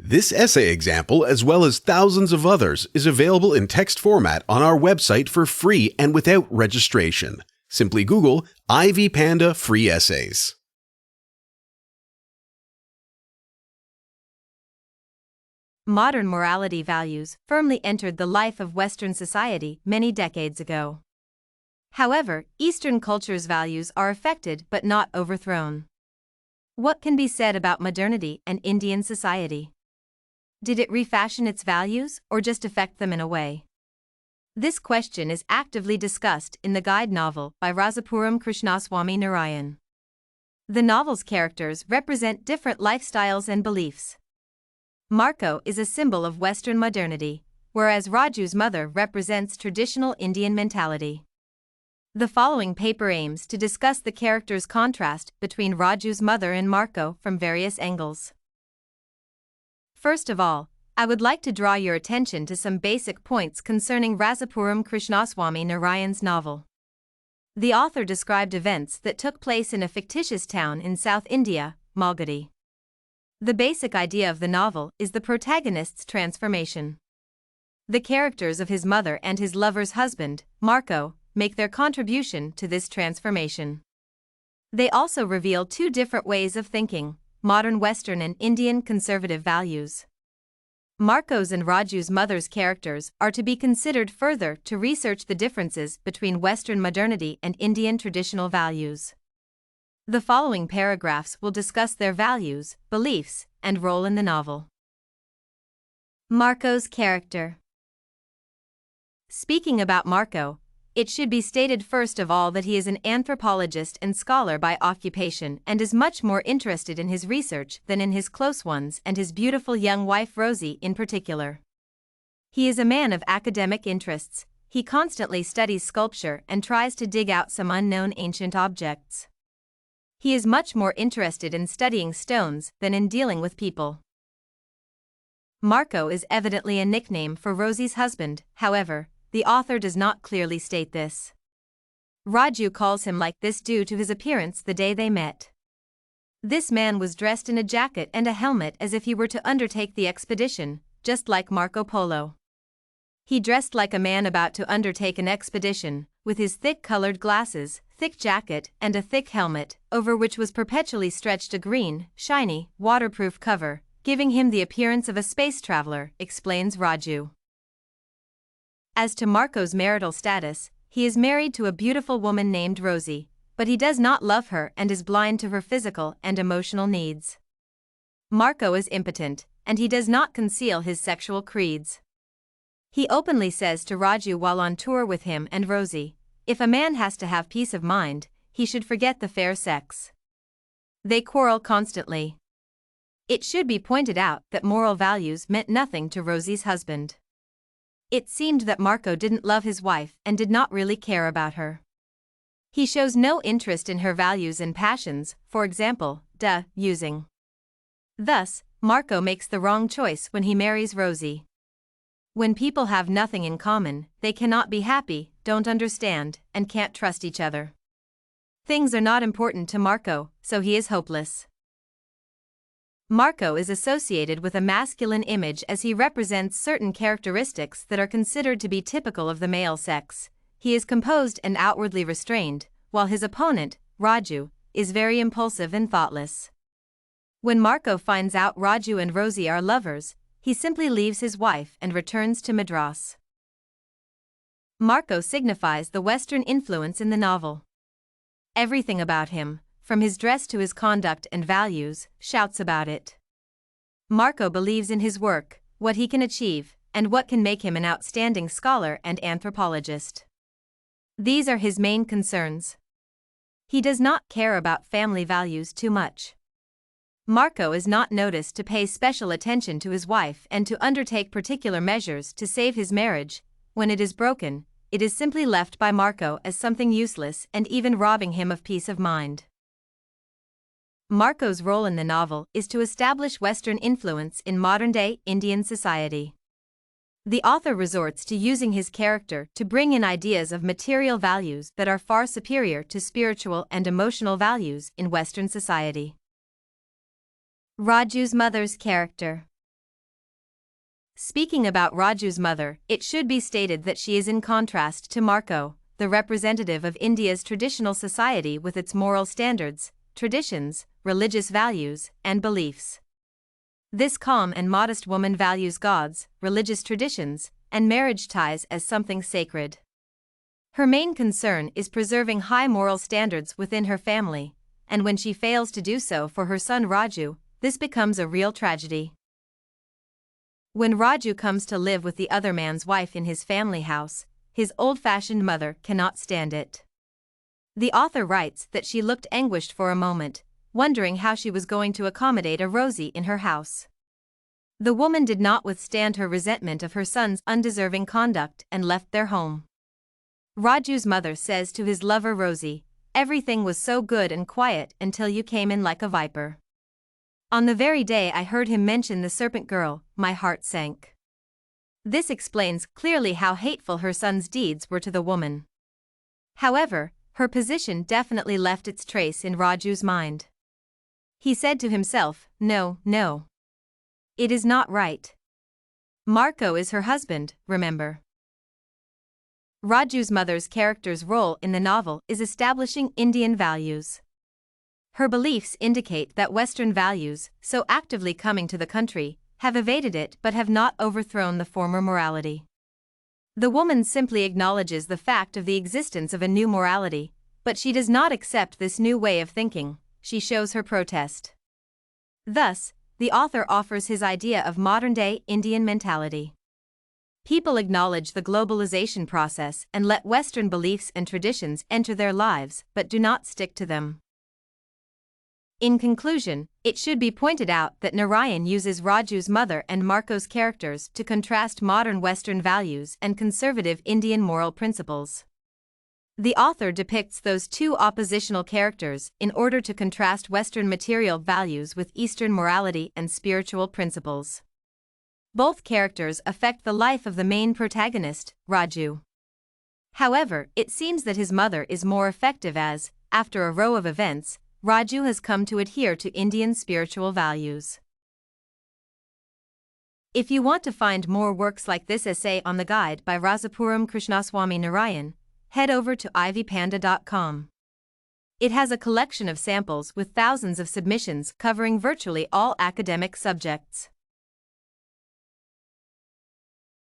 This essay example, as well as thousands of others, is available in text format on our website for free and without registration. Simply Google Ivy Panda Free Essays. Modern morality values firmly entered the life of Western society many decades ago. However, Eastern culture's values are affected but not overthrown. What can be said about modernity and Indian society? Did it refashion its values or just affect them in a way? This question is actively discussed in the guide novel by Rajapuram Krishnaswamy Narayan. The novel's characters represent different lifestyles and beliefs. Marco is a symbol of Western modernity, whereas Raju's mother represents traditional Indian mentality. The following paper aims to discuss the characters' contrast between Raju's mother and Marco from various angles. First of all, I would like to draw your attention to some basic points concerning Rajapuram Krishnaswamy Narayan's novel. The author described events that took place in a fictitious town in South India, Malgudi. The basic idea of the novel is the protagonist's transformation. The characters of his mother and his lover's husband, Marco, make their contribution to this transformation. They also reveal two different ways of thinking: modern Western and Indian conservative values. Marco's and Raju's mother's characters are to be considered further to research the differences between Western modernity and Indian traditional values. The following paragraphs will discuss their values, beliefs, and role in the novel. Marco's character. Speaking about Marco, it should be stated first of all that he is an anthropologist and scholar by occupation and is much more interested in his research than in his close ones and his beautiful young wife Rosie in particular. He is a man of academic interests. He constantly studies sculpture and tries to dig out some unknown ancient objects. He is much more interested in studying stones than in dealing with people. Marco is evidently a nickname for Rosie's husband, however, the author does not clearly state this. Raju calls him like this due to his appearance the day they met. This man was dressed in a jacket and a helmet as if he were to undertake the expedition, just like Marco Polo. He dressed like a man about to undertake an expedition, with his thick-colored glasses, thick jacket, and a thick helmet, over which was perpetually stretched a green, shiny, waterproof cover, giving him the appearance of a space traveler, explains Raju. As to Marco's marital status, he is married to a beautiful woman named Rosie, but he does not love her and is blind to her physical and emotional needs. Marco is impotent, and he does not conceal his sexual creeds. He openly says to Raju while on tour with him and Rosie, if a man has to have peace of mind, he should forget the fair sex. They quarrel constantly. It should be pointed out that moral values meant nothing to Rosie's husband. It seemed that Marco didn't love his wife and did not really care about her. He shows no interest in her values and passions, for example, using. Thus, Marco makes the wrong choice when he marries Rosie. When people have nothing in common, they cannot be happy, don't understand, and can't trust each other. Things are not important to Marco, so he is hopeless. Marco is associated with a masculine image as he represents certain characteristics that are considered to be typical of the male sex. He is composed and outwardly restrained, while his opponent, Raju, is very impulsive and thoughtless. When Marco finds out Raju and Rosie are lovers, he simply leaves his wife and returns to Madras. Marco signifies the Western influence in the novel. Everything about him, from his dress to his conduct and values, shouts about it. Marco believes in his work, what he can achieve, and what can make him an outstanding scholar and anthropologist. These are his main concerns. He does not care about family values too much. Marco is not noticed to pay special attention to his wife and to undertake particular measures to save his marriage. When it is broken, it is simply left by Marco as something useless and even robbing him of peace of mind. Marco's role in the novel is to establish Western influence in modern-day Indian society. The author resorts to using his character to bring in ideas of material values that are far superior to spiritual and emotional values in Western society. Raju's mother's character. Speaking about Raju's mother, it should be stated that she is in contrast to Marco, the representative of India's traditional society with its moral standards, traditions, religious values, and beliefs. This calm and modest woman values gods, religious traditions, and marriage ties as something sacred. Her main concern is preserving high moral standards within her family, and when she fails to do so for her son Raju, this becomes a real tragedy. When Raju comes to live with the other man's wife in his family house, his old-fashioned mother cannot stand it. The author writes that she looked anguished for a moment, wondering how she was going to accommodate a Rosie in her house. The woman did not withstand her resentment of her son's undeserving conduct and left their home. Raju's mother says to his lover Rosie, "Everything was so good and quiet until you came in like a viper. On the very day I heard him mention the serpent girl, my heart sank." This explains clearly how hateful her son's deeds were to the woman. However, her position definitely left its trace in Raju's mind. He said to himself, "No, no. It is not right. Marco is her husband, remember." Raju's mother's character's role in the novel is establishing Indian values. Her beliefs indicate that Western values, so actively coming to the country, have evaded it but have not overthrown the former morality. The woman simply acknowledges the fact of the existence of a new morality, but she does not accept this new way of thinking. She shows her protest. Thus, the author offers his idea of modern-day Indian mentality. People acknowledge the globalization process and let Western beliefs and traditions enter their lives but do not stick to them. In conclusion, it should be pointed out that Narayan uses Raju's mother and Marco's characters to contrast modern Western values and conservative Indian moral principles. The author depicts those two oppositional characters in order to contrast Western material values with Eastern morality and spiritual principles. Both characters affect the life of the main protagonist, Raju. However, it seems that his mother is more effective as, after a row of events, Raju has come to adhere to Indian spiritual values. If you want to find more works like this essay on the guide by Rasapuram Krishnaswamy Narayan, head over to ivpanda.com. It has a collection of samples with thousands of submissions covering virtually all academic subjects.